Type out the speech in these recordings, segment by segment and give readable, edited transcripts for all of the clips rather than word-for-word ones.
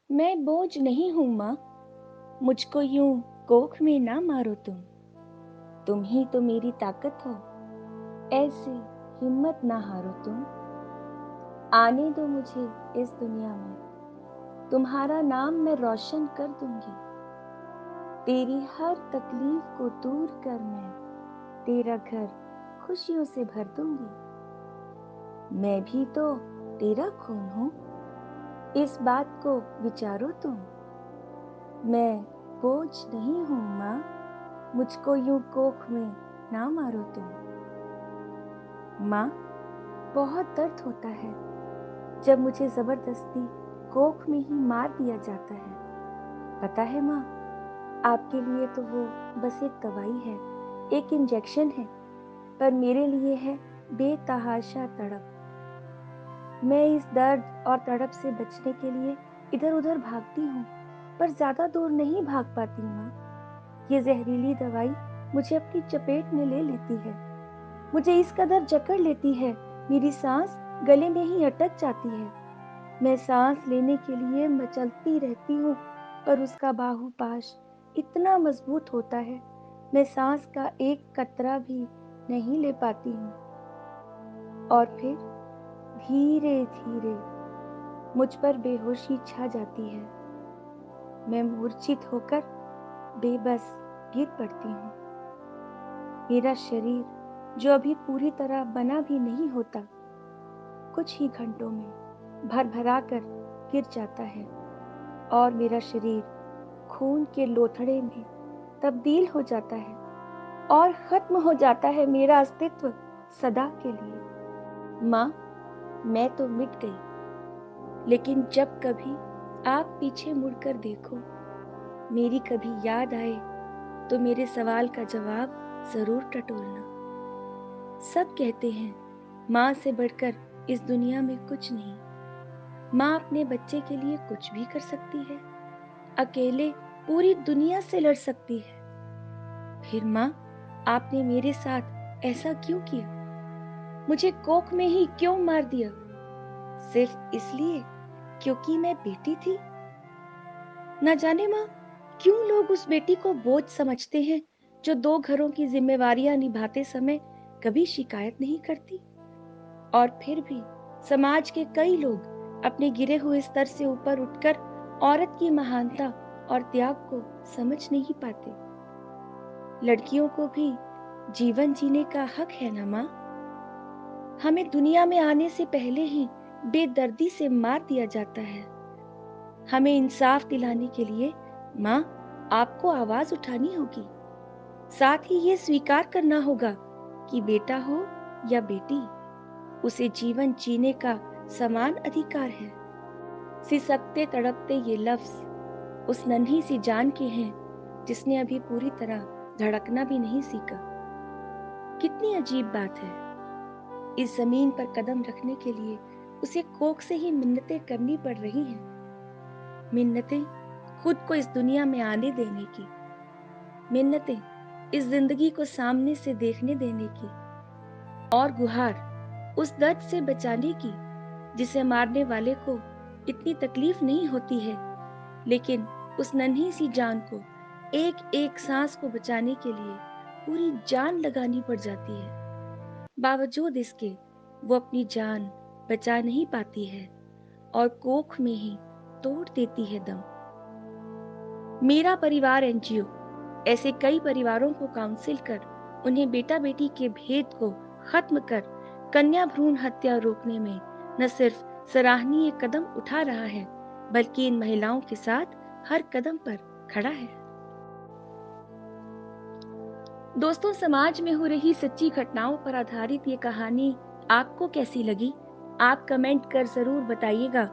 मैं बोझ नहीं हूँ माँ, मुझको यूं कोख में ना मारो तुम ही तो मेरी ताकत हो, ऐसे हिम्मत ना हारो तुम। आने दो मुझे इस दुनिया में, तुम्हारा नाम मैं रोशन कर दूंगी। तेरी हर तकलीफ को दूर कर मैं तेरा घर खुशियों से भर दूंगी। मैं भी तो तेरा खून हूँ, इस बात को विचारो तुम। मैं बोझ नहीं हूँ माँ, मुझको यूं कोख में ना मारो तुम। माँ, बहुत दर्द होता है जब मुझे जबरदस्ती कोख में ही मार दिया जाता है। पता है माँ, आपके लिए तो वो बस एक दवाई है, एक इंजेक्शन है, पर मेरे लिए है बेतहाशा तड़प। मैं इस दर्द और तड़प से बचने के लिए इधर उधर भागती हूँ, पर ज्यादा दूर नहीं भाग पाती माँ। ये जहरीली दवाई मुझे अपनी चपेट में ले लेती है, मुझे इस कदर जकड़ लेती है, मेरी सांस गले में ही अटक जाती है। मैं सांस लेने के लिए मचलती रहती हूँ, पर उसका बाहुपाश इतना मजबूत होता है, मैं सांस का एक कतरा भी नहीं ले पाती हूँ। और फिर धीरे धीरे मुझ पर बेहोशी छा जाती है। मैं मूर्छित होकर बेबस गिर पड़ती हूँ। मेरा शरीर, जो अभी पूरी तरह बना भी नहीं होता, कुछ ही घंटों में भर भरा कर गिर जाता है और मेरा शरीर खून के लोथड़े में तब्दील हो जाता है और खत्म हो जाता है मेरा अस्तित्व सदा के लिए। माँ, मैं तो मिट गई, लेकिन जब कभी आप पीछे मुड़कर देखो, मेरी कभी याद आए, तो मेरे सवाल का जवाब जरूर टटोलना। सब कहते हैं माँ से बढ़कर इस दुनिया में कुछ नहीं। माँ अपने बच्चे के लिए कुछ भी कर सकती है, अकेले पूरी दुनिया से लड़ सकती है। फिर माँ, आपने मेरे साथ ऐसा क्यों किया? मुझे कोख में ही क्यों मार दिया? सिर्फ इसलिए क्योंकि मैं बेटी थी? न जाने माँ, क्यों लोग उस बेटी को बोझ समझते हैं जो दो घरों की जिम्मेवारियां निभाते समय कभी शिकायत नहीं करती। और फिर भी समाज के कई लोग अपने गिरे हुए स्तर से ऊपर उठकर औरत की महानता और त्याग को समझ नहीं पाते। लड़कियों को भी जीवन जीने का हक है ना माँ? हमें दुनिया में आने से पहले ही बेदर्दी से मार दिया जाता है। हमें इंसाफ दिलाने के लिए माँ, आपको आवाज उठानी होगी। साथ ही ये स्वीकार करना होगा कि बेटा हो या बेटी, उसे जीवन जीने का समान अधिकार है। सिसकते तड़पते ये लफ्ज उस नन्ही सी जान के हैं जिसने अभी पूरी तरह धड़कना भी नहीं सीखा। कितनी अजीब बात है, इस जमीन पर कदम रखने के लिए उसे कोख से ही मिन्नतें करनी पड़ रही हैं। मिन्नतें खुद को इस दुनिया में आने देने की, मिन्नतें इस जिंदगी को सामने से देखने देने की, और गुहार उस दर्द से बचाने की जिसे मारने वाले को इतनी तकलीफ नहीं होती है, लेकिन उस नन्ही सी जान को एक एक सांस को बचाने के लिए पूरी जान लगानी पड़ जाती है। बावजूद इसके वो अपनी जान बचा नहीं पाती है और कोख में ही तोड़ देती है दम। मेरा परिवार एनजीओ ऐसे कई परिवारों को काउंसिल कर उन्हें बेटा बेटी के भेद को खत्म कर कन्या भ्रूण हत्या रोकने में न सिर्फ सराहनीय कदम उठा रहा है, बल्कि इन महिलाओं के साथ हर कदम पर खड़ा है। दोस्तों, समाज में हो रही सच्ची घटनाओं पर आधारित ये कहानी आपको कैसी लगी? आप कमेंट कर जरूर बताइएगा।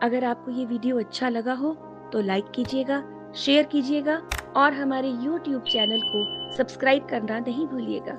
अगर आपको ये वीडियो अच्छा लगा हो तो लाइक कीजिएगा, शेयर कीजिएगा और हमारे YouTube चैनल को सब्सक्राइब करना नहीं भूलिएगा।